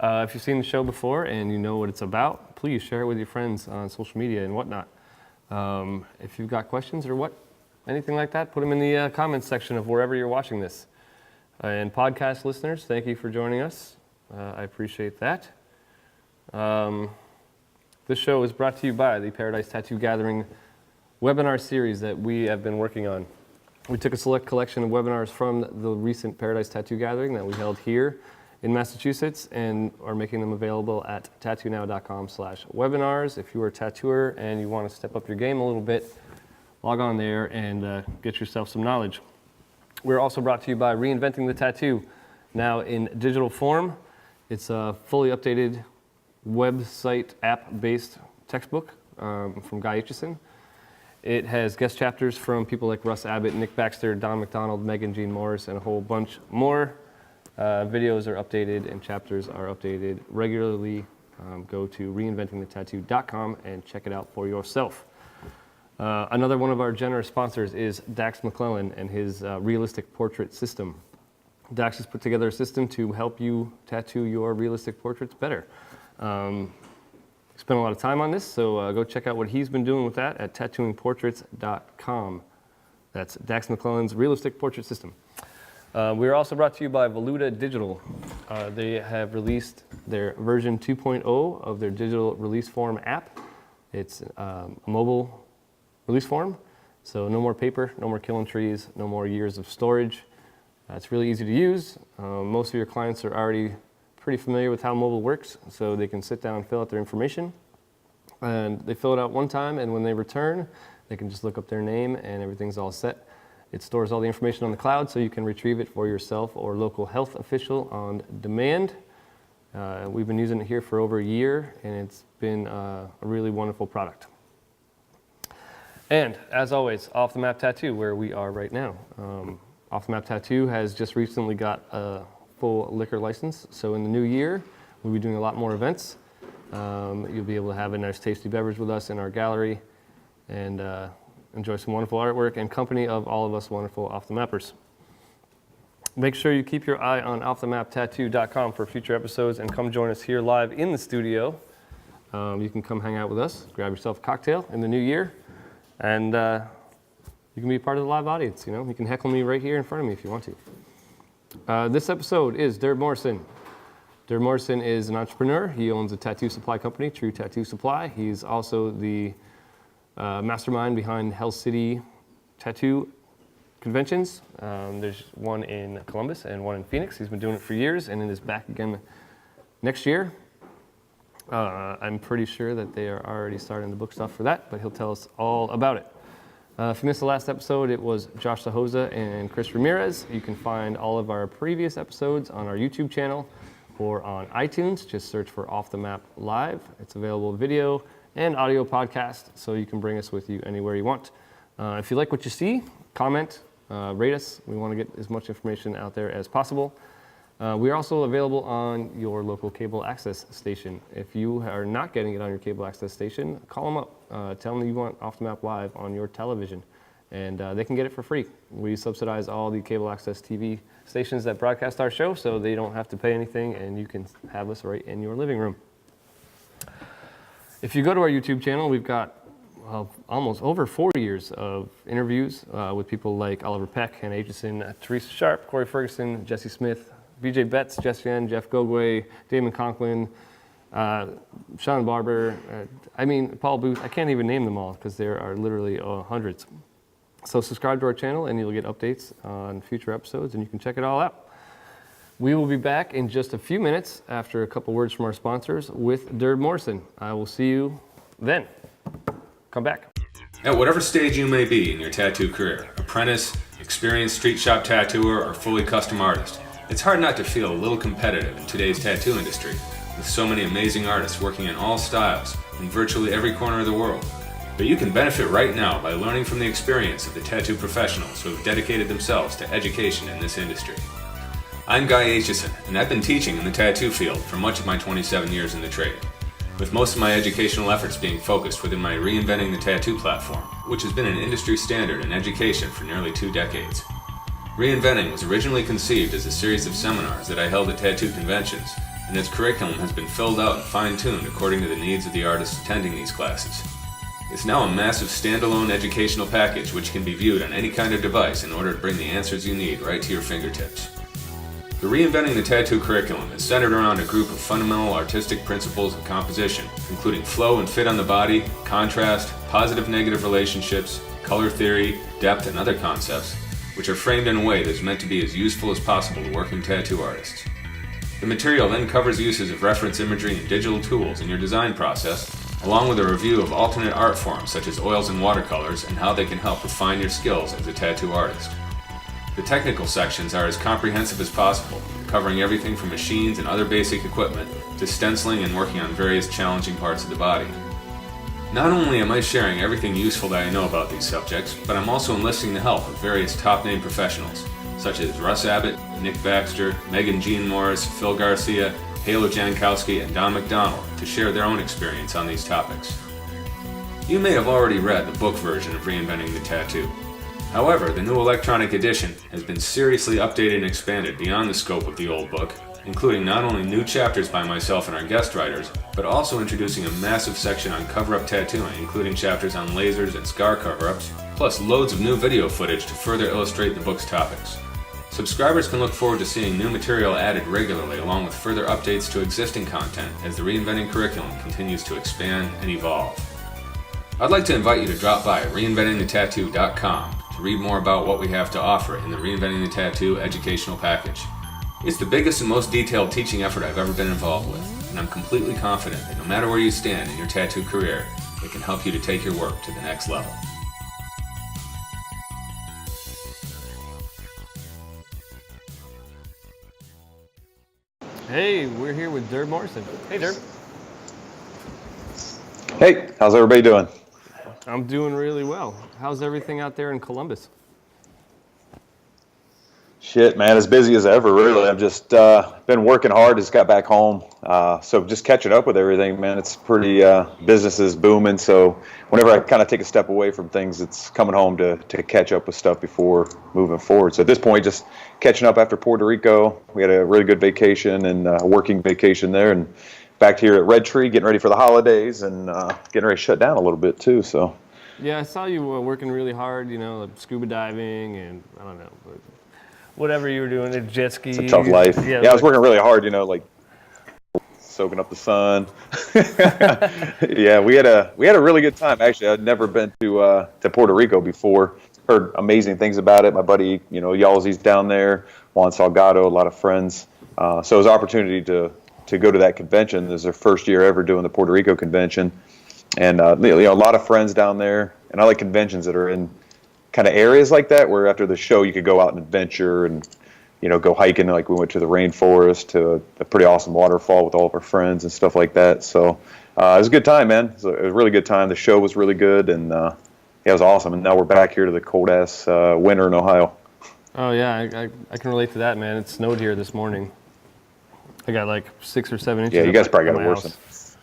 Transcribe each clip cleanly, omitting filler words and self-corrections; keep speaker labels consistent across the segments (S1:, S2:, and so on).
S1: If you've seen the show before and you know what it's about, please share it with your friends on social media and whatnot. If you've got questions or anything like that, put them in the comments section of wherever you're watching this. And podcast listeners, thank you for joining us. I appreciate that. This show is brought to you by the Paradise Tattoo Gathering webinar series that we have been working on. We took a select collection of webinars from the recent Paradise Tattoo Gathering that we held here in Massachusetts and are making them available at tattoonow.com/webinars. If you are a tattooer and you want to step up your game a little bit, log on there and get yourself some knowledge. We're also brought to you by Reinventing the Tattoo, now in digital form. It's a fully updated website app-based textbook from Guy Aitchison. It has guest chapters from people like Russ Abbott, Nick Baxter, Don McDonald, Megan Jean Morris, and a whole bunch more. Videos are updated and chapters are updated regularly. Go to reinventingthetattoo.com and check it out for yourself. Another one of our generous sponsors is Dax McClellan and his realistic portrait system. Dax has put together a system to help you tattoo your realistic portraits better. Spent a lot of time on this, so go check out what he's been doing with that at tattooingportraits.com. That's Dax McClellan's realistic portrait system. We are also brought to you by Voluta Digital. They have released their version 2.0 of their digital release form app. It's a mobile release form, so no more paper, no more killing trees, no more years of storage. It's really easy to use. Most of your clients are already pretty familiar with how mobile works, so they can sit down and fill out their information. And they fill it out one time, and when they return, they can just look up their name and everything's all set. It stores all the information on the cloud so you can retrieve it for yourself or local health official on demand. We've been using it here for over a year, and it's been a really wonderful product. And as always, Off the Map Tattoo, where we are right now. Off the Map Tattoo has just recently got a full liquor license, so in the new year, we'll be doing a lot more events. You'll be able to have a nice tasty beverage with us in our gallery and enjoy some wonderful artwork and company of all of us wonderful Off the Mappers. Make sure you keep your eye on offthemaptattoo.com for future episodes and come join us here live in the studio. You can come hang out with us, grab yourself a cocktail in the new year, and you can be part of the live audience. You can heckle me right here in front of me if you want to. This episode is Durb Morrison. Durb Morrison is an entrepreneur. He owns a tattoo supply company, True Tattoo Supply. He's also the mastermind behind Hell City Tattoo conventions. There's one in Columbus and one in Phoenix. He's been doing it for years and is back again next year. I'm pretty sure that they are already starting to book stuff for that, but he'll tell us all about it. If you missed the last episode, it was Josh Sahoza and Chris Ramirez. You can find all of our previous episodes on our YouTube channel or on iTunes. Just search for Off the Map Live. It's available video and audio podcast, so you can bring us with you anywhere you want. If you like what you see, comment, rate us. We want to get as much information out there as possible. We are also available on your local cable access station. If you are not getting it on your cable access station, call them up. Tell them you want Off the Map Live on your television, and they can get it for free. We subsidize all the cable access TV stations that broadcast our show, so they don't have to pay anything, and you can have us right in your living room. If you go to our YouTube channel, we've got almost over 4 years of interviews with people like Oliver Peck, Hannah Aitchison, Teresa Sharp, Corey Ferguson, Jesse Smith, BJ Betts, Jess Yen, Jeff Gogway, Damon Conklin, Sean Barber, Paul Booth. I can't even name them all because there are literally hundreds. So subscribe to our channel and you'll get updates on future episodes and you can check it all out. We will be back in just a few minutes after a couple words from our sponsors with Durb Morrison. I will see you then. Come back.
S2: At whatever stage you may be in your tattoo career, apprentice, experienced street shop tattooer, or fully custom artist, it's hard not to feel a little competitive in today's tattoo industry, with so many amazing artists working in all styles in virtually every corner of the world. But you can benefit right now by learning from the experience of the tattoo professionals who have dedicated themselves to education in this industry. I'm Guy Aitchison, and I've been teaching in the tattoo field for much of my 27 years in the trade, with most of my educational efforts being focused within my Reinventing the Tattoo platform, which has been an industry standard in education for nearly 2 decades. Reinventing was originally conceived as a series of seminars that I held at tattoo conventions and its curriculum has been filled out and fine-tuned according to the needs of the artists attending these classes. It's now a massive standalone educational package which can be viewed on any kind of device in order to bring the answers you need right to your fingertips. The Reinventing the Tattoo curriculum is centered around a group of fundamental artistic principles of composition, including flow and fit on the body, contrast, positive-negative relationships, color theory, depth, and other concepts, which are framed in a way that is meant to be as useful as possible to working tattoo artists. The material then covers uses of reference imagery and digital tools in your design process, along with a review of alternate art forms such as oils and watercolors and how they can help refine your skills as a tattoo artist. The technical sections are as comprehensive as possible, covering everything from machines and other basic equipment to stenciling and working on various challenging parts of the body. Not only am I sharing everything useful that I know about these subjects, but I'm also enlisting the help of various top-name professionals, such as Russ Abbott, Nick Baxter, Megan Jean Morris, Phil Garcia, Halo Jankowski, and Don McDonald to share their own experience on these topics. You may have already read the book version of Reinventing the Tattoo. However, the new electronic edition has been seriously updated and expanded beyond the scope of the old book, including not only new chapters by myself and our guest writers, but also introducing a massive section on cover-up tattooing, including chapters on lasers and scar cover-ups, plus loads of new video footage to further illustrate the book's topics. Subscribers can look forward to seeing new material added regularly, along with further updates to existing content as the Reinventing curriculum continues to expand and evolve. I'd like to invite you to drop by reinventingthetattoo.com to read more about what we have to offer in the Reinventing the Tattoo educational package. It's the biggest and most detailed teaching effort I've ever been involved with, and I'm completely confident that no matter where you stand in your tattoo career, it can help you to take your work to the next level.
S1: Hey, we're here with Durb Morrison. Hey, Durb.
S3: Hey, how's everybody doing?
S1: I'm doing really well. How's everything out there in Columbus?
S3: Shit, man, as busy as ever, really. I've just been working hard, just got back home. So just catching up with everything, man. It's pretty, business is booming. So whenever I kind of take a step away from things, it's coming home to catch up with stuff before moving forward. So at this point, just catching up after Puerto Rico. We had a really good vacation and a working vacation there. And back here at RedTree, getting ready for the holidays and getting ready to shut down a little bit too. So
S1: Yeah, I saw you working really hard, you know, like scuba diving and I don't know, but whatever you were doing, jet ski.
S3: it's a tough life. Yeah, I was working really hard, you know, like soaking up the sun. Yeah, we had a really good time. Actually, I'd never been to Puerto Rico before. Heard amazing things about it. My buddy, you know, Yalzi's down there, Juan Salgado, a lot of friends. So it was an opportunity to go to that convention. This is their first year ever doing the Puerto Rico convention. And you know, a lot of friends down there. And I like conventions that are in kind of areas like that where after the show you could go out and adventure and, you know, go hiking. Like we went to the rainforest, to a pretty awesome waterfall with all of our friends and stuff like that. So it was a good time, man. It was a really good time. The show was really good, and yeah, it was awesome. And now we're back here to the cold-ass winter in Ohio.
S1: Oh, yeah, I can relate to that, man. It snowed here this morning. I got like 6 or 7 inches.
S3: Yeah, you guys probably got it worse.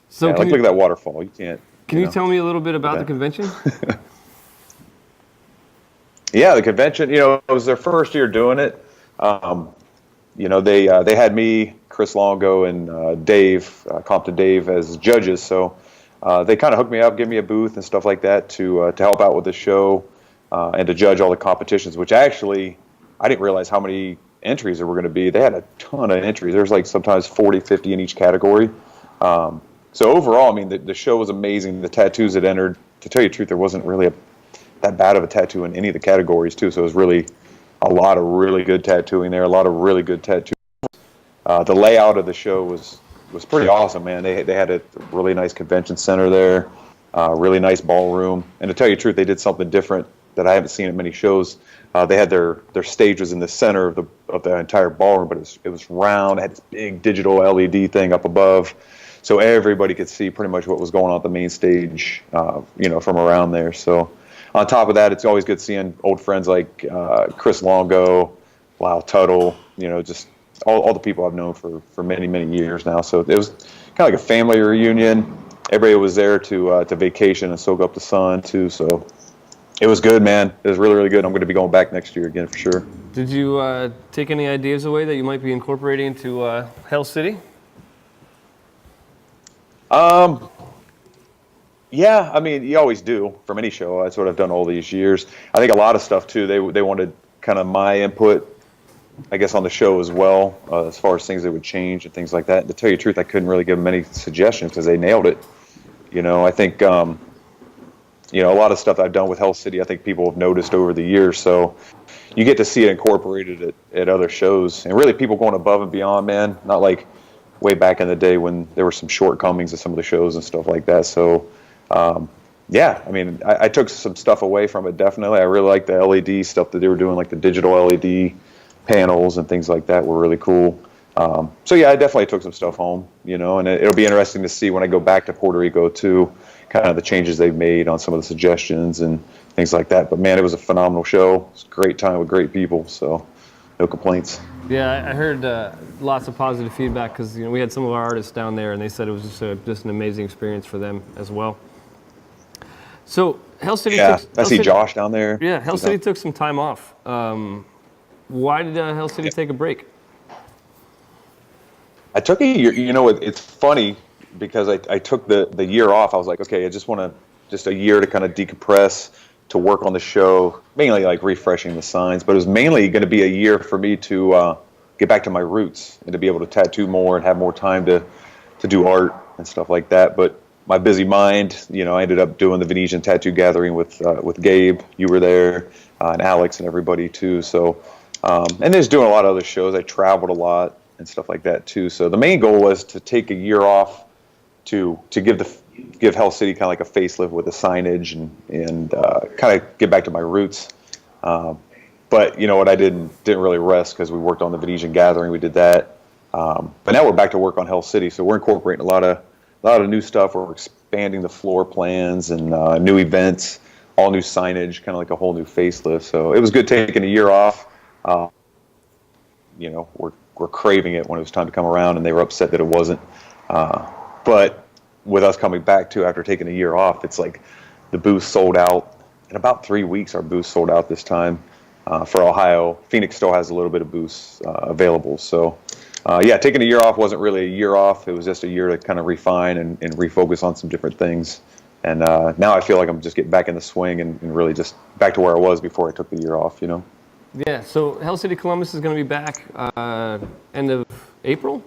S1: So
S3: yeah, look at that waterfall. You can't.
S1: Can you tell me a little bit about the convention?
S3: Yeah, the convention, you know, it was their first year doing it. You know, they had me, Chris Longo, and Dave, Compton Dave, as judges. So they kind of hooked me up, gave me a booth and stuff like that to help out with the show and to judge all the competitions, which actually I didn't realize how many entries there were going to be. They had a ton of entries. There's like sometimes 40, 50 in each category. So overall, I mean, the show was amazing. The tattoos that entered, to tell you the truth, there wasn't really that bad of a tattoo in any of the categories, too. So it was really a lot of really good tattooing there, a lot of really good tattoos. The layout of the show was pretty awesome, man. They had a really nice convention center there, really nice ballroom. And to tell you the truth, they did something different that I haven't seen at many shows. They had their stage was in the center of the entire ballroom, but it was round. It had this big digital LED thing up above, so everybody could see pretty much what was going on at the main stage, you know, from around there. So on top of that, it's always good seeing old friends like Chris Longo, Lyle Tuttle, you know, just all the people I've known for many, many years now. So it was kind of like a family reunion. Everybody was there to vacation and soak up the sun too. So it was good, man. It was really, really good. I'm going to be going back next year again for sure.
S1: Did you take any ideas away that you might be incorporating into Hell City?
S3: Yeah, I mean, you always do from any show. That's what I've done all these years. I think a lot of stuff too. They wanted kind of my input, I guess, on the show as well, as far as things that would change and things like that. And to tell you the truth, I couldn't really give them any suggestions because they nailed it. I think a lot of stuff I've done with Hell City, I think people have noticed over the years. So you get to see it incorporated at other shows, and really people going above and beyond, man. Not like way back in the day when there were some shortcomings of some of the shows and stuff like that. So. Yeah, I mean, I took some stuff away from it, definitely. I really like the LED stuff that they were doing, like the digital LED panels and things like that were really cool. So yeah, I definitely took some stuff home, and it'll be interesting to see when I go back to Puerto Rico too, kind of the changes they've made on some of the suggestions and things like that. But man, it was a phenomenal show. It's a great time with great people, so no complaints.
S1: Yeah, I heard lots of positive feedback because we had some of our artists down there, and they said it was just an amazing experience for them as well. So Hell City.
S3: Yeah, I see Josh down there.
S1: Yeah, Hell City took some time off. Why did Hell City take a break?
S3: I took a year. It's funny because I took the year off. I was like, okay, I just want a year to kind of decompress, to work on the show, mainly like refreshing the signs. But it was mainly going to be a year for me to get back to my roots and to be able to tattoo more and have more time to do art and stuff like that. But my busy mind, I ended up doing the Venetian Tattoo Gallery with Gabe. You were there, and Alex and everybody too. So, and just doing a lot of other shows. I traveled a lot and stuff like that too. So the main goal was to take a year off to give Hell City kind of like a facelift with the signage and kind of get back to my roots. But what, I didn't really rest because we worked on the Venetian Gathering. We did that. But now we're back to work on Hell City. So we're incorporating a lot of new stuff. We're expanding the floor plans and new events, all new signage, kind of like a whole new facelift. So it was good taking a year off. We're craving it when it was time to come around, and they were upset that it wasn't. But with us coming back too after taking a year off, it's like the booth sold out in about 3 weeks. Our booth sold out this time for Ohio. Phoenix still has a little bit of booths available. So. Taking a year off wasn't really a year off. It was just a year to kind of refine and refocus on some different things. And now I feel like I'm just getting back in the swing and really just back to where I was before I took the year off,
S1: Yeah, so Hell City Columbus is going to be back end of April?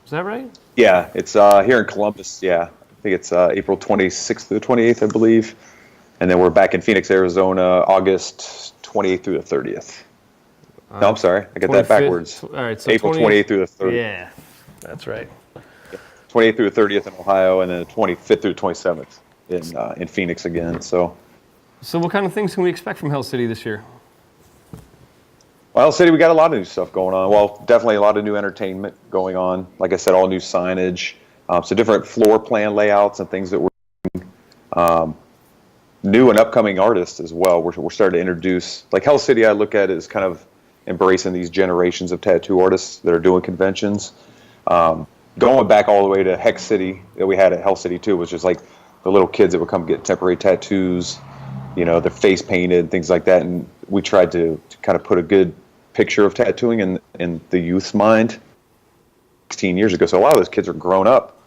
S1: Is that right?
S3: Yeah, it's here in Columbus, yeah. I think it's April 26th through the 28th, I believe. And then we're back in Phoenix, Arizona, August 28th through the 30th. No, I'm sorry. I got that backwards.
S1: All right, so
S3: April 28th through the 30th.
S1: Yeah, that's right.
S3: 28th through the 30th in Ohio, and then the 25th through the 27th in Phoenix again. So
S1: what kind of things can we expect from Hell City this year?
S3: Well, Hell City, we got a lot of new stuff going on. Well, definitely a lot of new entertainment going on. Like I said, all new signage. So different floor plan layouts and things that we're doing. New and upcoming artists as well. We're starting to introduce, like Hell City, I look at it as kind of embracing these generations of tattoo artists that are doing conventions. Going back all the way to Hex City that we had at Hell City too, was just like the little kids that would come get temporary tattoos, their face painted and things like that. And we tried to kind of put a good picture of tattooing in the youth's mind 16 years ago. So a lot of those kids are grown up,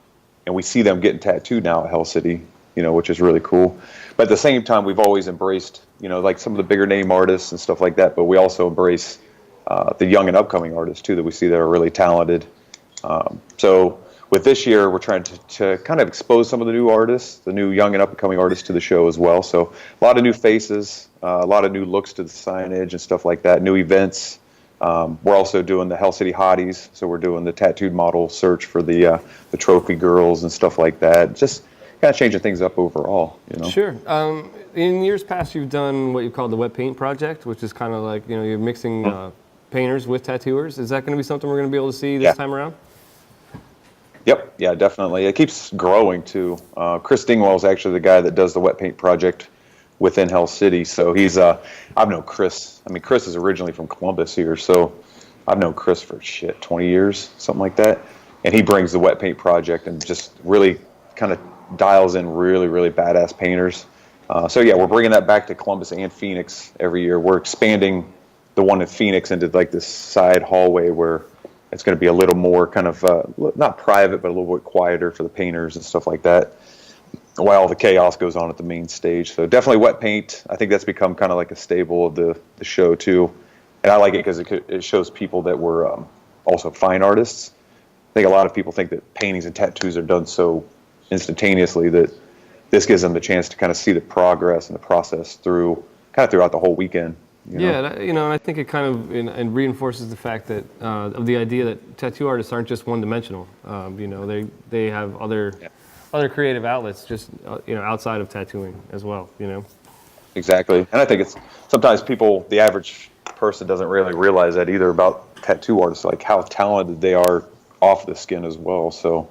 S3: and we see them getting tattooed now at Hell City, which is really cool. But at the same time, we've always embraced, like some of the bigger name artists and stuff like that, but we also embrace the young and upcoming artists too that we see that are really talented. So with this year, we're trying to kind of expose some of the new artists, the new young and up-and-coming artists to the show as well. So a lot of new faces, a lot of new looks to the signage and stuff like that, new events. We're also doing the Hell City Hotties, so we're doing the tattooed model search for the trophy girls and stuff like that. Just kind of changing things up overall,
S1: Sure. In years past, you've done what you call the wet paint project, which is kind of like, you're mixing painters with tattooers. Is that going to be something we're going to be able to see this time around?
S3: Yep. Yeah, definitely. It keeps growing too. Chris Dingwell is actually the guy that does the wet paint project within Hell City. So he's, I've known Chris. I mean, Chris is originally from Columbus here. So I've known Chris for 20 years, something like that. And he brings the wet paint project and just really kind of dials in really, really badass painters. So yeah, we're bringing that back to Columbus and Phoenix every year. We're expanding the one in Phoenix into like this side hallway where it's going to be a little more kind of not private, but a little bit quieter for the painters and stuff like that, while all the chaos goes on at the main stage. So definitely wet paint. I think that's become kind of like a staple of the show too, and I like it because it shows people that were also fine artists. I think a lot of people think that paintings and tattoos are done so instantaneously that this gives them the chance to kind of see the progress and the process throughout the whole weekend.
S1: Yeah, and I think it kind of and reinforces the fact that of the idea that tattoo artists aren't just one-dimensional. They have other creative outlets just outside of tattooing as well.
S3: Exactly, and I think it's sometimes the average person doesn't really realize that either about tattoo artists, like how talented they are off the skin as well. So,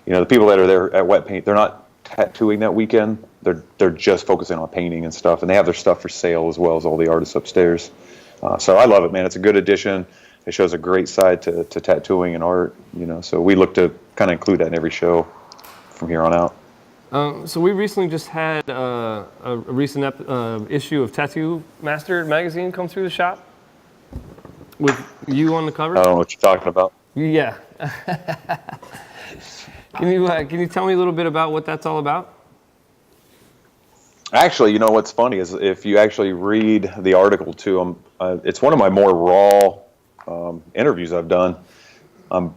S3: the people that are there at wet paint, they're not tattooing that weekend. They're just focusing on painting and stuff, and they have their stuff for sale as well as all the artists upstairs. So I love it, man. It's a good addition. It shows a great side to tattooing and art. So we look to kind of include that in every show from here on out.
S1: So we recently just had a recent issue of Tattoo Master magazine come through the shop with you on the cover.
S3: I don't know what you're talking about.
S1: Yeah. Can you tell me a little bit about what that's all about?
S3: Actually, what's funny is if you actually read the article too, it's one of my more raw interviews I've done. I'm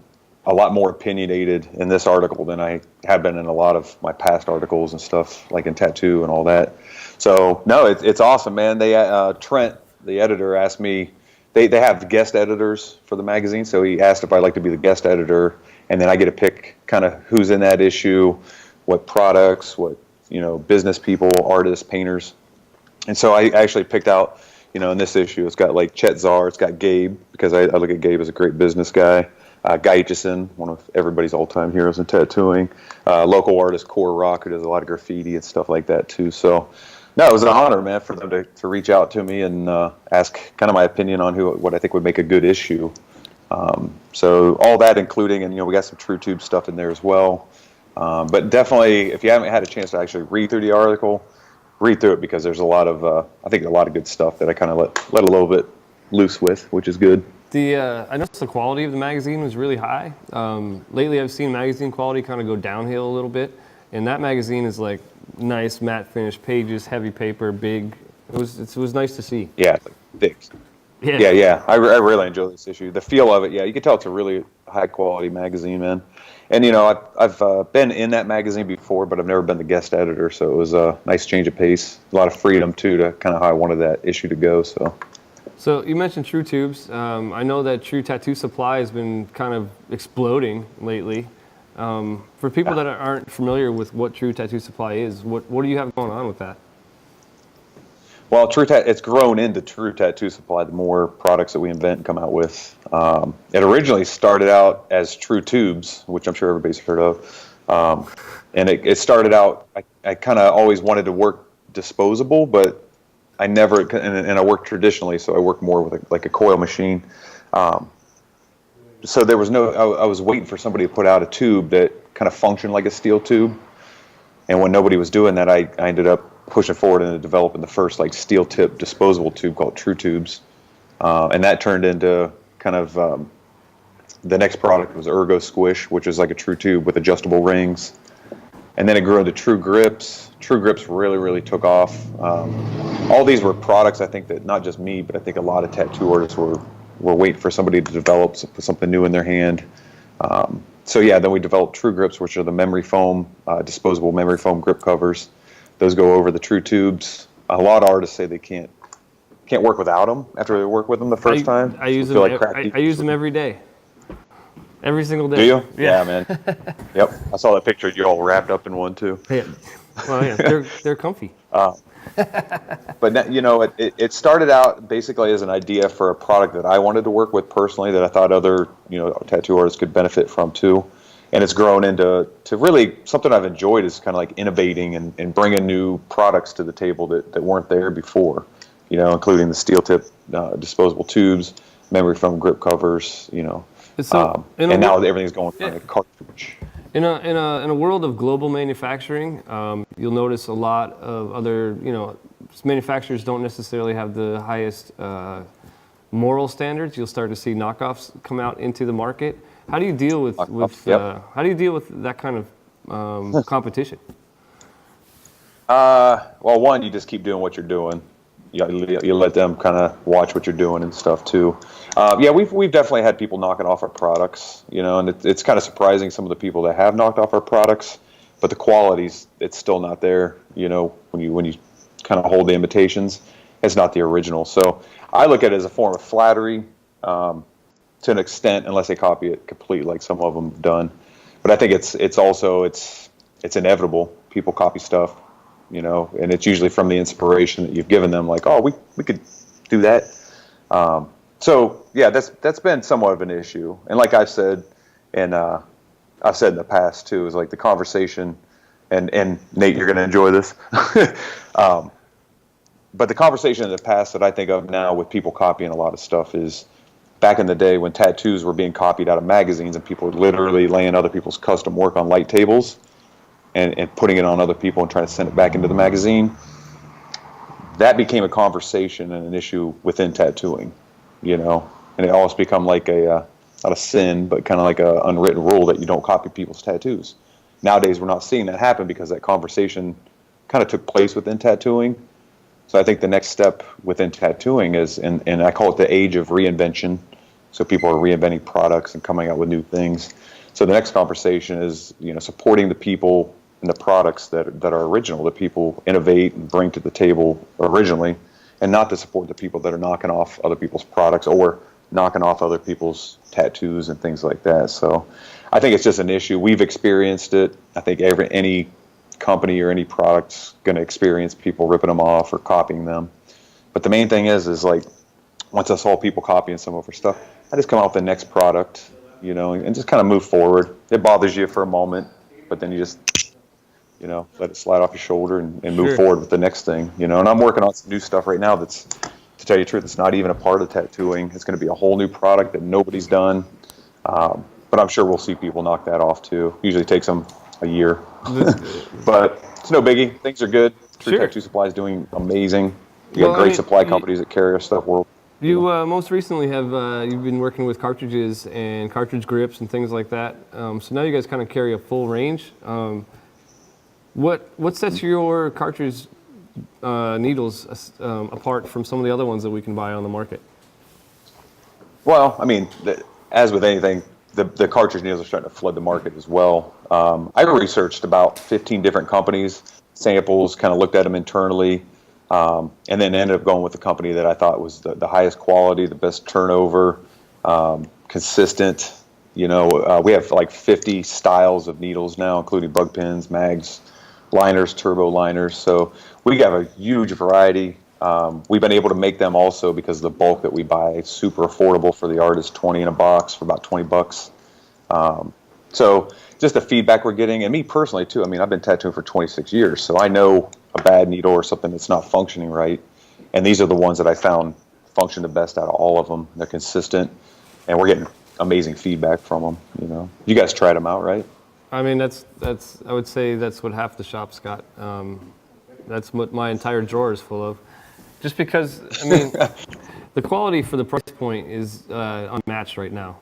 S3: a lot more opinionated in this article than I have been in a lot of my past articles and stuff, like in tattoo and all that. So no, it's awesome, man. They Trent, the editor, asked me. They have guest editors for the magazine, so he asked if I'd like to be the guest editor, and then I get to pick kind of who's in that issue, what products, what business people, artists, painters. And so I actually picked out, in this issue, it's got like Chet Zar, it's got Gabe, because I look at Gabe as a great business guy. Guy Aitchison, one of everybody's all-time heroes in tattooing. Local artist Core Rock, who does a lot of graffiti and stuff like that too. So, no, it was an honor, man, for them to reach out to me and ask kind of my opinion on what I think would make a good issue. So all that including, and we got some True Tube stuff in there as well. But definitely, if you haven't had a chance to actually read through the article, read through it, because there's a lot of, I think a lot of good stuff that I kind of let a little bit loose with, which is good.
S1: I noticed the quality of the magazine was really high. Lately, I've seen magazine quality kind of go downhill a little bit, and that magazine is like nice matte finish pages, heavy paper, big. It was nice to see.
S3: Yeah, it's like thick.
S1: Yeah.
S3: Yeah. I really enjoy this issue. The feel of it, you can tell it's a really high quality magazine, man. And I've been in that magazine before, but I've never been the guest editor, so it was a nice change of pace. A lot of freedom too, to kind of how I wanted that issue to go.
S1: So you mentioned True Tubes. I know that True Tattoo Supply has been kind of exploding lately. For people that aren't familiar with what True Tattoo Supply is, what do you have going on with that?
S3: Well, it's grown into True Tattoo Supply, the more products that we invent and come out with. It originally started out as True Tubes, which I'm sure everybody's heard of. And it started out, I kind of always wanted to work disposable, but I never, and I work traditionally, so I work more with a coil machine. So there was I was waiting for somebody to put out a tube that kind of functioned like a steel tube. And when nobody was doing that, I ended up pushing forward into developing the first steel tip disposable tube called True Tubes. And that turned into kind of, the next product was Ergo Squish, which is like a true tube with adjustable rings. And then it grew into True Grips. True Grips really, really took off. All these were products, I think, that not just me, but I think a lot of tattoo artists were waiting for somebody to develop something new in their hand. Then we developed True Grips, which are the memory foam, disposable memory foam grip covers. Those go over the True Tubes. A lot of artists say they can't work without them after they work with them the first time.
S1: I use them. I use them every day. Every single day.
S3: Do you? Yeah, man. Yep. I saw that picture. You all wrapped up in one too.
S1: Yeah. Well, yeah, they're comfy.
S3: But it started out basically as an idea for a product that I wanted to work with personally, that I thought other tattoo artists could benefit from too. And it's grown into really something I've enjoyed, is kind of like innovating and bringing new products to the table that weren't there before, including the steel tip disposable tubes, memory foam grip covers, and now everything's going on a cartridge.
S1: In a world of global manufacturing, you'll notice a lot of other, manufacturers don't necessarily have the highest moral standards, you'll start to see knockoffs come out into the market. How do you deal with how do you deal with that kind of competition?
S3: Well, one, you just keep doing what you're doing. You let them kind of watch what you're doing and stuff too. Yeah, we've definitely had people knocking off our products, and it's kind of surprising some of the people that have knocked off our products, but the quality's it's still not there. When you kind of hold the imitations, it's not the original. So I look at it as a form of flattery to an extent, unless they copy it completely, like some of them have done. But I think it's also inevitable. People copy stuff. And it's usually from the inspiration that you've given them, like, oh, we could do that. So yeah, that's been somewhat of an issue. And like I've said, and I've said in the past too, is like the conversation, and Nate, you're going to enjoy this. But the conversation in the past that I think of now with people copying a lot of stuff is back in the day when tattoos were being copied out of magazines and people were literally laying other people's custom work on light tables. And putting it on other people and trying to send it back into the magazine, that became a conversation and an issue within tattooing, and it almost become like not a sin, but kind of like a unwritten rule that you don't copy people's tattoos. Nowadays, we're not seeing that happen because that conversation kind of took place within tattooing. So I think the next step within tattooing is, and I call it the age of reinvention. So people are reinventing products and coming out with new things. So the next conversation is, supporting the people and the products that are original, that people innovate and bring to the table originally, and not to support the people that are knocking off other people's products or knocking off other people's tattoos and things like that. So I think it's just an issue. We've experienced it. I think any company or any product's going to experience people ripping them off or copying them. But the main thing is like, once I saw people copying some of our stuff, I just come out with the next product, and just kind of move forward. It bothers you for a moment, but then you just let it slide off your shoulder and move forward with the next thing, and I'm working on some new stuff right now that's, to tell you the truth, it's not even a part of tattooing. It's going to be a whole new product that nobody's done, but I'm sure we'll see people knock that off too. Usually takes them a year, but it's no biggie. Things are good. True Tattoo Supply is doing amazing. You got great supply companies that carry our stuff world.
S1: You most recently have you've been working with cartridges and cartridge grips and things like that. So now you guys kind of carry a full range. What sets your cartridge needles apart from some of the other ones that we can buy on the market?
S3: Well, I mean, as with anything, the cartridge needles are starting to flood the market as well. I researched about 15 different companies, samples, kind of looked at them internally, and then ended up going with the company that I thought was the highest quality, the best turnover, consistent. We have like 50 styles of needles now, including bug pins, mags, liners, turbo liners. So we have a huge variety. We've been able to make them also because of the bulk that we buy, super affordable for the artist, 20 in a box for about 20 bucks. So just the feedback we're getting, and me personally too, I mean, I've been tattooing for 26 years, so I know a bad needle or something that's not functioning right. And these are the ones that I found function the best out of all of them. They're consistent, and we're getting amazing feedback from them. You guys tried them out, right?
S1: I mean, that's I would say that's what half the shop's got. That's what my entire drawer is full of. Just because, I mean, the quality for the price point is unmatched right now.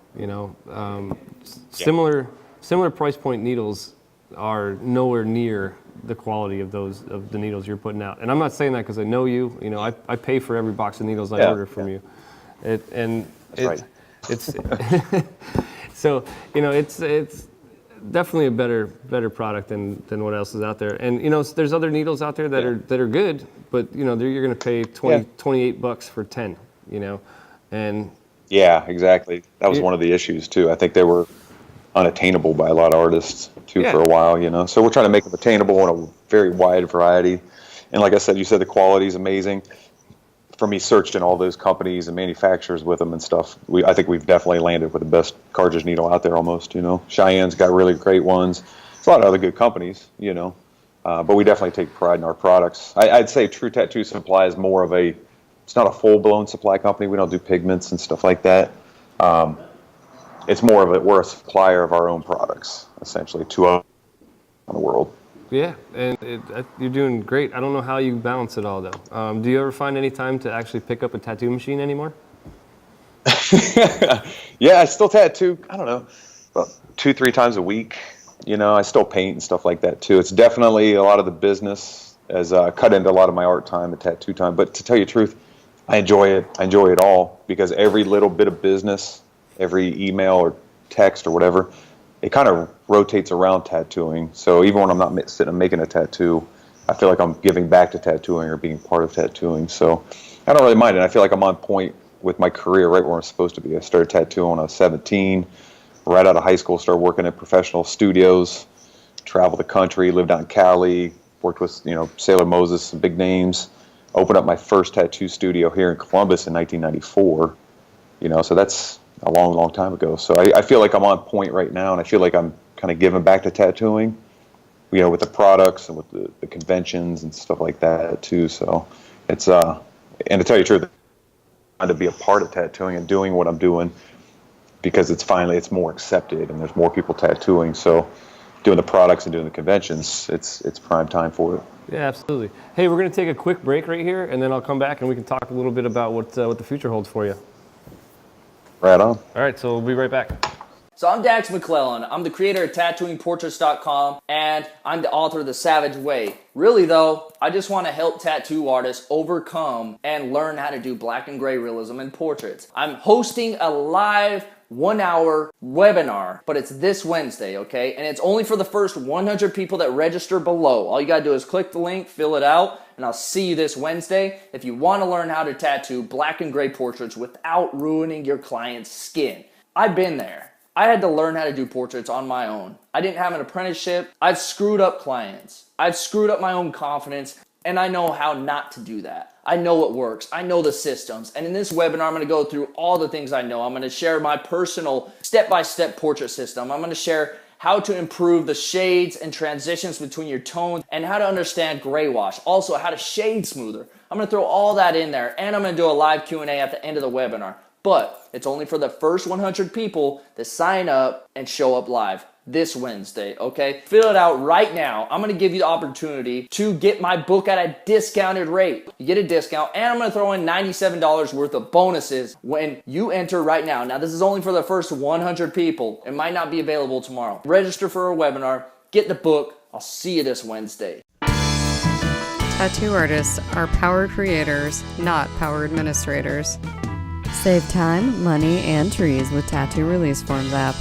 S1: Similar price point needles are nowhere near the quality of the needles you're putting out. And I'm not saying that because I know you. I pay for every box of needles I order from you.
S3: Right.
S1: It's so it's definitely a better product than what else is out there. And there's other needles out there that are good, but you're going to pay $28 for 10. And
S3: yeah, exactly. That was one of the issues too. I think they were unattainable by a lot of artists too for a while. So we're trying to make them attainable in a very wide variety. And like I said, you said the quality is amazing. For me, searching all those companies and manufacturers with them and stuff, I think we've definitely landed with the best cartridge needle out there almost. Cheyenne's got really great ones. There's a lot of other good companies, but we definitely take pride in our products. I'd say True Tattoo Supply is more of it's not a full-blown supply company. We don't do pigments and stuff like that. It's more of we're a supplier of our own products, essentially, to the world.
S1: Yeah, and you're doing great. I don't know how you balance it all, though. Do you ever find any time to actually pick up a tattoo machine anymore?
S3: Yeah, I still tattoo, I don't know, about 2-3 times a week. You know, I still paint and stuff like that too. It's definitely a lot of the business has cut into a lot of my art time and tattoo time. But to tell you the truth, I enjoy it. I enjoy it all because every little bit of business, every email or text or whatever, it kind of rotates around tattooing. So even when I'm not sitting and making a tattoo, I feel like I'm giving back to tattooing or being part of tattooing. So I don't really mind it. I feel like I'm on point with my career right where I'm supposed to be. I started tattooing when I was 17. Right out of high school, started working at professional studios, traveled the country, lived out in Cali, worked with, Sailor Moses, some big names, opened up my first tattoo studio here in Columbus in 1994, so that's a long, long time ago. So I feel like I'm on point right now, and I feel like I'm kind of giving back to tattooing, with the products and with the conventions and stuff like that too. So it's, and to tell you the truth, to be a part of tattooing and doing what I'm doing, because it's more accepted and there's more people tattooing. So doing the products and doing the conventions, it's prime time for it.
S1: Yeah, absolutely. Hey, we're going to take a quick break right here, and then I'll come back and we can talk a little bit about what the future holds for you.
S3: Right on.
S1: All right, so we'll be right back.
S4: So I'm Dax McClellan. I'm the creator of TattooingPortraits.com, and I'm the author of The Savage Way. Really though, I just want to help tattoo artists overcome and learn how to do black and gray realism in portraits. I'm hosting a live 1-hour webinar, but it's this Wednesday, okay? And it's only for the first 100 people that register below. All you gotta do is click the link, fill it out, and I'll see you this Wednesday if you want to learn how to tattoo black and gray portraits without ruining your client's skin. I've been there. I had to learn how to do portraits on my own. I didn't have an apprenticeship. I've screwed up clients. I've screwed up my own confidence, and I know how not to do that. I know what works. I know the systems. And in this webinar, I'm going to go through all the things I know. I'm going to share my personal step-by-step portrait system. I'm going to share how to improve the shades and transitions between your tones and how to understand gray wash. Also, how to shade smoother. I'm going to throw all that in there, and I'm going to do a live Q&A at the end of the webinar. But it's only for the first 100 people that sign up and show up live this Wednesday, okay? Fill it out right now. I'm going to give you the opportunity to get my book at a discounted rate. You get a discount, and I'm going to throw in $97 worth of bonuses when you enter right now. Now, this is only for the first 100 people. It might not be available tomorrow. Register for a webinar. Get the book. I'll see you this Wednesday.
S5: Tattoo artists are power creators, not power administrators. Save time, money, and trees with Tattoo Release Forms app.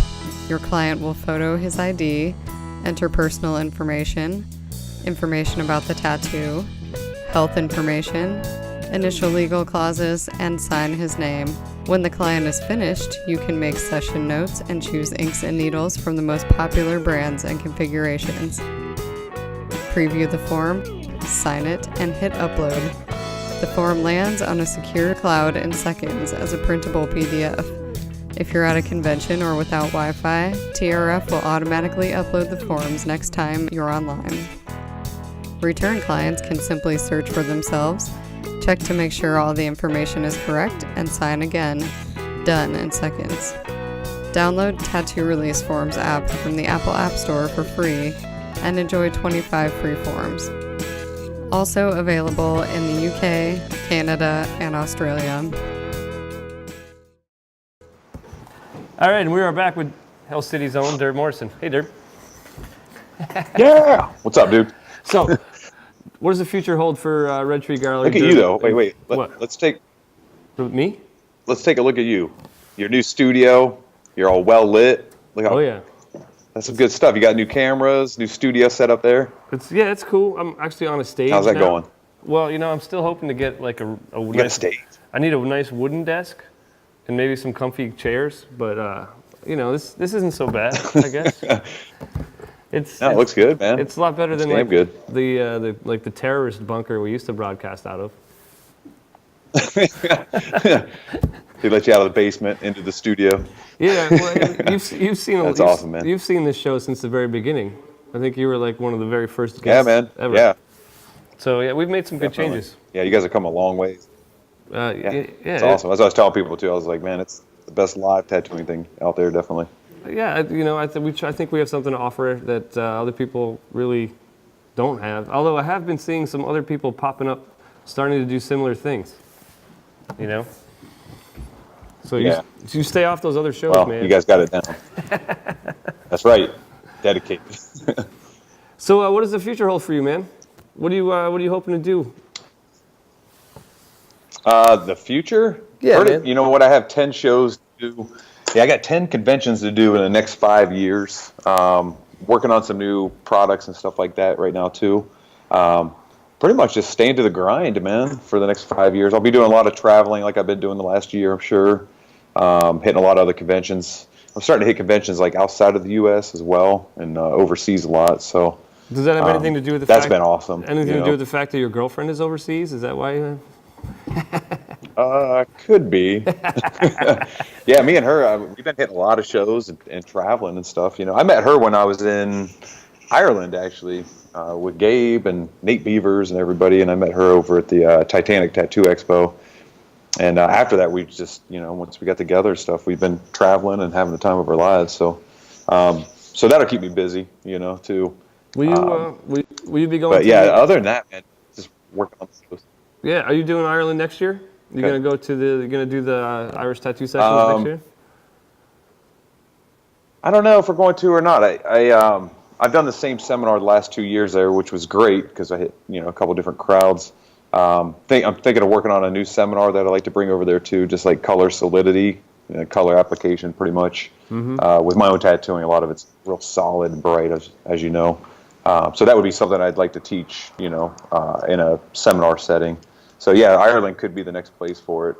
S5: Your client will photo his ID, enter personal information, information about the tattoo, health information, initial legal clauses, and sign his name. When the client is finished, you can make session notes and choose inks and needles from the most popular brands and configurations. Preview the form, sign it, and hit upload. The form lands on a secure cloud in seconds as a printable PDF. If you're at a convention or without Wi-Fi, TRF will automatically upload the forms next time you're online. Return clients can simply search for themselves, check to make sure all the information is correct, and sign again. Done in seconds. Download Tattoo Release Forms app from the Apple App Store for free and enjoy 25 free forms. Also available in the UK, Canada, and Australia.
S1: All right, and we are back with Hell City's own Durb Morrison. Hey, Durb.
S3: Yeah. What's up, dude?
S1: So, what does the future hold for RedTree Gallery?
S3: Look at you, though. Wait.
S1: What?
S3: Let's take
S1: Me?
S3: a look at you. Your new studio. You're all well lit. Look how,
S1: Oh, yeah.
S3: That's some good stuff. You got new cameras, new studio set up there.
S1: It's cool. I'm actually on a stage
S3: How's that
S1: now.
S3: going?
S1: Well, I'm still hoping to get like a
S3: You got a
S1: nice
S3: stage.
S1: I need a nice wooden desk and maybe some comfy chairs, but this isn't so bad, I guess. It
S3: looks good, man.
S1: It's a lot better than
S3: damn
S1: like
S3: good.
S1: the terrorist bunker we used to broadcast out of.
S3: They let you out of the basement into the studio.
S1: Yeah, well, you've seen
S3: That's awesome, man.
S1: You've seen this show since the very beginning. I think you were like one of the very first
S3: Yeah,
S1: guests
S3: man.
S1: ever.
S3: Yeah.
S1: So yeah, we've made some good
S3: Definitely.
S1: changes.
S3: Yeah, you guys have come a long ways.
S1: Yeah,
S3: It's awesome. As I was telling people too, I was like, man, it's the best live tattooing thing out there, definitely.
S1: Yeah, I think we have something to offer that other people really don't have. Although I have been seeing some other people popping up, starting to do similar things. So
S3: Yeah.
S1: you stay off those other shows,
S3: Well,
S1: man.
S3: you guys got it down. That's right. Dedicated.
S1: So what does the future hold for you, man? What are you hoping to do?
S3: The future?
S1: Yeah, man.
S3: You know what? I have 10 shows to do. Yeah, I got 10 conventions to do in the next 5 years. Working on some new products and stuff like that right now, too. Pretty much just staying to the grind, man, for the next 5 years. I'll be doing a lot of traveling like I've been doing the last year, I'm sure. Hitting a lot of other conventions. I'm starting to hit conventions like outside of the U.S. as well and overseas a lot. So
S1: Does that have anything to do with the
S3: that's
S1: fact?
S3: been awesome.
S1: Anything to do with the fact that your girlfriend is overseas? Is that why?
S3: Could be. Yeah, me and her, we've been hitting a lot of shows and traveling and stuff. You know, I met her when I was in Ireland, actually, with Gabe and Nate Beavers and everybody, and I met her over at the Titanic Tattoo Expo. And after that, we just, you know, once we got together and stuff, we've been traveling and having the time of our lives. So, so that'll keep me busy, you know, too.
S1: Will you be going?
S3: But yeah, other than that, man, just working on shows.
S1: Yeah, are you doing Ireland next year? You're gonna go to you're gonna do the Irish tattoo sessions next year?
S3: I don't know if we're going to or not. I've done the same seminar the last 2 years there, which was great because I hit, you know, a couple different crowds. I'm thinking of working on a new seminar that I'd like to bring over there too, just like color solidity, you know, color application, pretty much. With my own tattooing, a lot of it's real solid and bright, as you know. So that would be something I'd like to teach, you know, in a seminar setting. So yeah, Ireland could be the next place for it.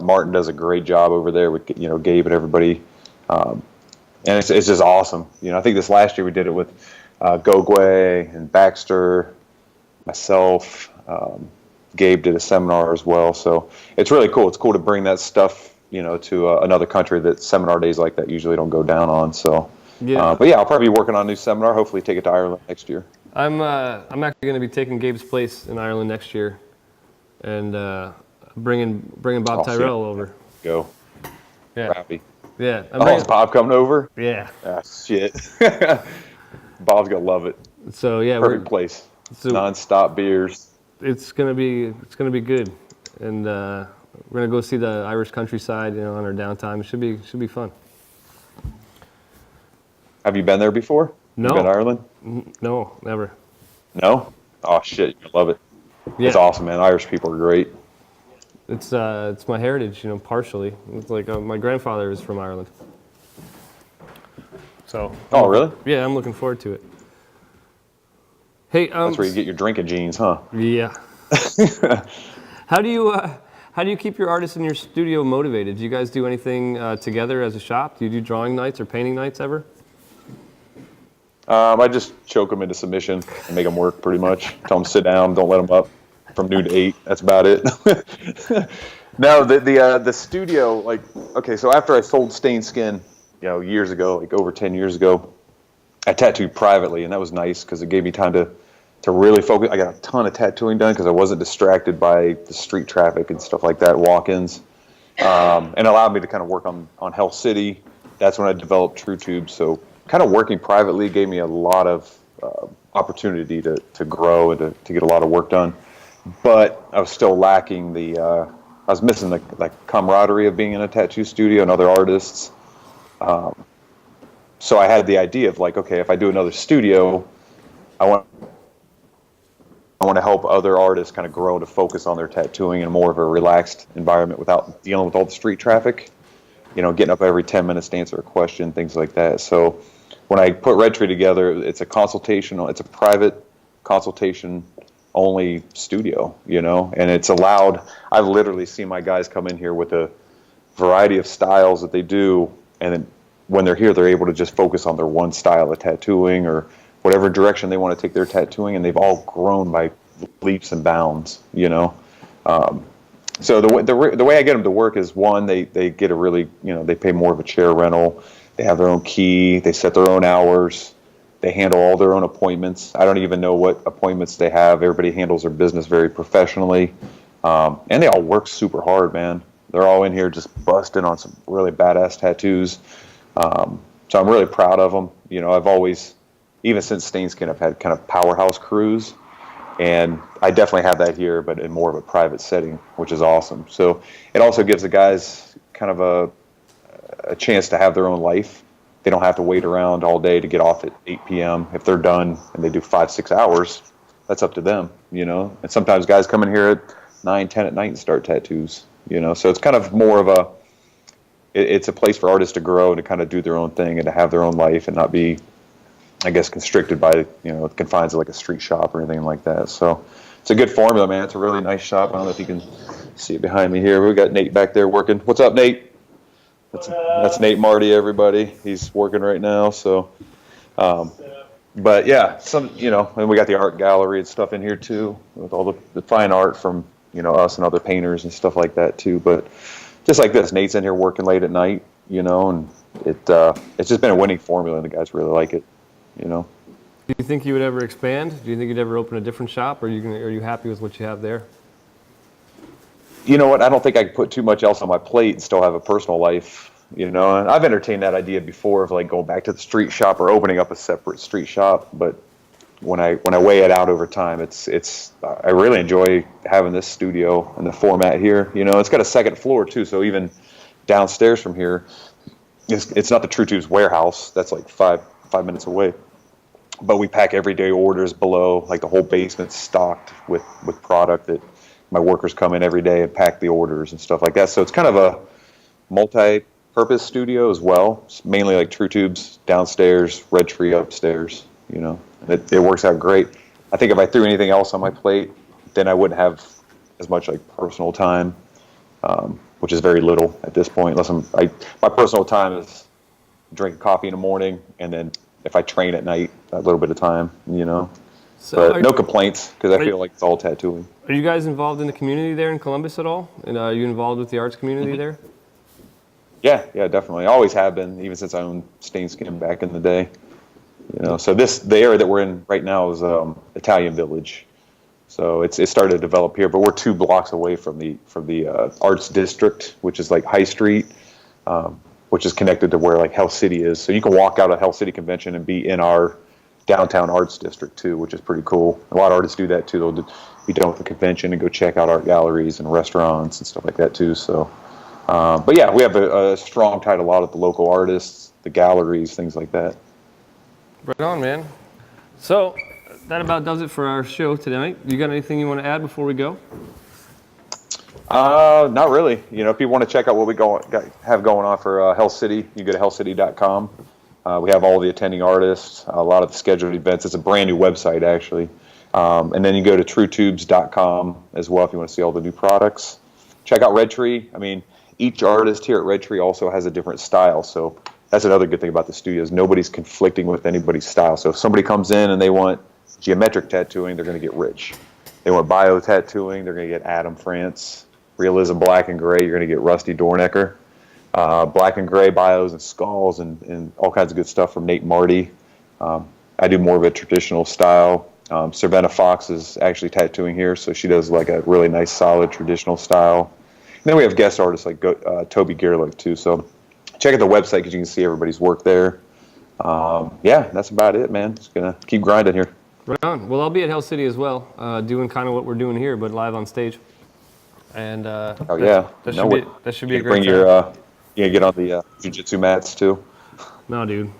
S3: Martin does a great job over there with, you know, Gabe and everybody, and it's just awesome. You know, I think this last year we did it with Gogwe and Baxter, myself. Gabe did a seminar as well, so it's really cool. It's cool to bring that stuff, you know, to another country that seminar days like that usually don't go down on. So,
S1: Yeah.
S3: but yeah, I'll probably be working on a new seminar. Hopefully, take it to Ireland next year.
S1: I'm actually going to be taking Gabe's place in Ireland next year, and bringing Bob
S3: Oh,
S1: Tyrell
S3: shit.
S1: over.
S3: Go,
S1: Yeah,
S3: happy.
S1: yeah.
S3: Is Bob coming over?
S1: Yeah.
S3: Ah, shit. Bob's gonna love it.
S1: So yeah,
S3: Perfect place. Non-stop beers.
S1: It's gonna be good, and we're gonna go see the Irish countryside, you know, on our downtime. It should be fun.
S3: Have you been there before?
S1: No.
S3: You been to Ireland?
S1: No, never.
S3: No? Oh shit, you love it.
S1: Yeah.
S3: It's awesome, man. Irish people are great.
S1: It's my heritage, you know, partially. It's like my grandfather is from Ireland. So.
S3: Oh, really?
S1: Yeah, I'm looking forward to it. Hey,
S3: That's where you get your drinking jeans, huh?
S1: Yeah. How do you keep your artists in your studio motivated? Do you guys do anything together as a shop? Do you do drawing nights or painting nights ever?
S3: I just choke them into submission and make them work pretty much. Tell them to sit down, don't let them up from noon to 8. That's about it. No, the studio, like, okay, so after I sold Stained Skin, you know, years ago, like over 10 years ago, I tattooed privately, and that was nice because it gave me time to really focus. I got a ton of tattooing done because I wasn't distracted by the street traffic and stuff like that, walk-ins, and allowed me to kind of work on Hell City. That's when I developed True Tube. So kind of working privately gave me a lot of opportunity to grow and to get a lot of work done. But I was still lacking I was missing the camaraderie of being in a tattoo studio and other artists. So I had the idea of like, okay, if I do another studio, I want to help other artists kind of grow to focus on their tattooing in more of a relaxed environment without dealing with all the street traffic, you know, getting up every 10 minutes to answer a question, things like that. So when I put RedTree together, it's a private consultation only studio, you know, and it's allowed. I've literally seen my guys come in here with a variety of styles that they do, and then when they're here, they're able to just focus on their one style of tattooing or whatever direction they want to take their tattooing, and they've all grown by leaps and bounds, you know. So the way I get them to work is, one, they get a really, you know, they pay more of a chair rental, they have their own key, they set their own hours, they handle all their own appointments. I don't even know what appointments they have. Everybody handles their business very professionally, and they all work super hard, man. They're all in here just busting on some really badass tattoos. So I'm really proud of them. You know, I've always, even since Stained Skin, I've had kind of powerhouse crews, and I definitely have that here, but in more of a private setting, which is awesome. So it also gives the guys kind of a chance to have their own life. They don't have to wait around all day to get off at 8 p.m. If they're done and they do 5-6 hours, that's up to them, you know. And sometimes guys come in here at 9-10 at night and start tattoos, you know. So it's kind of more of it's a place for artists to grow and to kind of do their own thing and to have their own life and not be, I guess, constricted by, you know, the confines of like a street shop or anything like that. So it's a good formula, man. It's a really nice shop. I don't know if you can see it behind me here. We got Nate back there working. What's up, Nate? That's Nate Marty, everybody. He's working right now. So, but yeah, you know, and we got the art gallery and stuff in here too, with all the fine art from, you know, us and other painters and stuff like that too. But just like this, Nate's in here working late at night, you know, and it's just been a winning formula, and the guys really like it, you know.
S1: Do you think you would ever expand? Do you think you'd ever open a different shop, or are you happy with what you have there?
S3: You know what? I don't think I could put too much else on my plate and still have a personal life, you know. And I've entertained that idea before of like going back to the street shop or opening up a separate street shop, but when I weigh it out over time, I really enjoy having this studio and the format here. You know, it's got a second floor too, so even downstairs from here, it's not the True Tubes warehouse. That's like five minutes away. But we pack everyday orders below, like the whole basement's stocked with product that my workers come in every day and pack the orders and stuff like that. So it's kind of a multi-purpose studio as well. It's mainly like True Tubes downstairs, RedTree upstairs, you know. It works out great. I think if I threw anything else on my plate, then I wouldn't have as much like personal time, which is very little at this point. Unless my personal time is drinking coffee in the morning, and then if I train at night, a little bit of time, you know. So but no complaints, because I feel like it's all tattooing.
S1: Are you guys involved in the community there in Columbus at all? And are you involved with the arts community there?
S3: Yeah, definitely. I always have been, even since I owned Stain Skin back in the day. You know, so the area that we're in right now is Italian Village. So it started to develop here, but we're 2 blocks away from the Arts District, which is like High Street, which is connected to where like Hell City is. So you can walk out of Hell City Convention and be in our downtown arts district too, which is pretty cool. A lot of artists do that too. They'll be done with the convention and go check out art galleries and restaurants and stuff like that too. So, but yeah, we have a strong tie to a lot of the local artists, the galleries, things like that.
S1: Right on, man. So that about does it for our show tonight. You got anything you want to add before we go?
S3: Not really. You know, if you want to check out what we have going on for Hell City, you go to hellcity.com. We have all the attending artists, a lot of the scheduled events. It's a brand new website, actually. And then you go to truetubes.com as well if you want to see all the new products. Check out RedTree. I mean, each artist here at RedTree also has a different style, so that's another good thing about the studios. Nobody's conflicting with anybody's style. So if somebody comes in and they want geometric tattooing, they're going to get Rich. They want bio tattooing, they're going to get Adam France. Realism black and gray, you're going to get Rusty Dornecker. Black and gray bios and skulls and all kinds of good stuff from Nate Marty. I do more of a traditional style. Cervena Fox is actually tattooing here, so she does like a really nice, solid traditional style. And then we have guest artists like Toby Gerlich too. So check out the website because you can see everybody's work there. Yeah, that's about it, man. Just gonna keep grinding here.
S1: Right on. Well, I'll be at Hell City as well, doing kind of what we're doing here, but live on stage. And that should be a great time.
S3: You gonna get on the jiu-jitsu mats too?
S1: No, dude.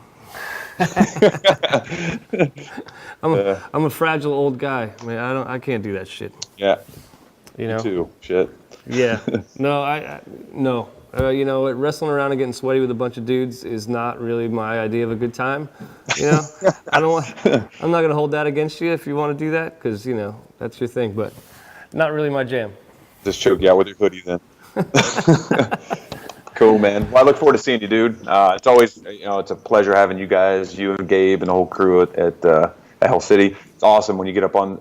S1: I'm a fragile old guy. I mean, I can't do that shit.
S3: Yeah.
S1: You know.
S3: Me too. Shit.
S1: Yeah. No, no. You know, wrestling around and getting sweaty with a bunch of dudes is not really my idea of a good time. You know, I'm not gonna hold that against you if you want to do that, because you know that's your thing, but not really my jam.
S3: Just choke you out with your hoodie then. Cool, man. Well, I look forward to seeing you, dude. It's always, it's a pleasure having you guys, you and Gabe and the whole crew at Hell City. It's awesome when you get up on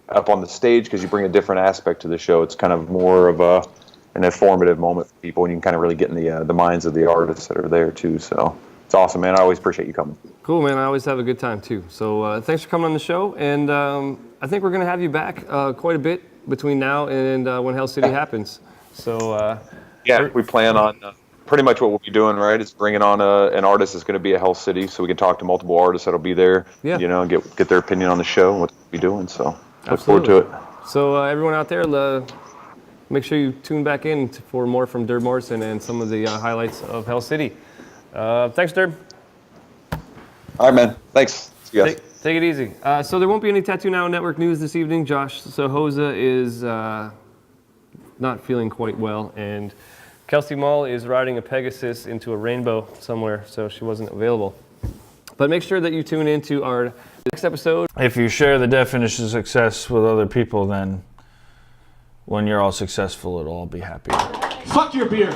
S3: the stage because you bring a different aspect to the show. It's kind of more of an informative moment for people, and you can kind of really get in the minds of the artists that are there too. So it's awesome, man. I always appreciate you coming.
S1: Cool, man. I always have a good time too. So thanks for coming on the show, and I think we're gonna have you back quite a bit between now and when Hell City happens. So.
S3: Yeah, we plan on pretty much what we'll be doing, right? Is bringing on an artist that's going to be at Hell City, so we can talk to multiple artists that'll be there. Yeah. You know, and get their opinion on the show and what we'll be doing. So look forward to it.
S1: So everyone out there, make sure you tune back in for more from Durb Morrison and some of the highlights of Hell City. Thanks, Durb.
S3: All right, man. Thanks. See you guys.
S1: Take it easy. So there won't be any Tattoo Now Network news this evening, Josh. So Hosa is not feeling quite well, and Kelsey Mull is riding a Pegasus into a rainbow somewhere, so she wasn't available. But make sure that you tune into our next episode.
S6: If you share the definition of success with other people, then when you're all successful, it'll all be happier.
S7: Fuck your beer.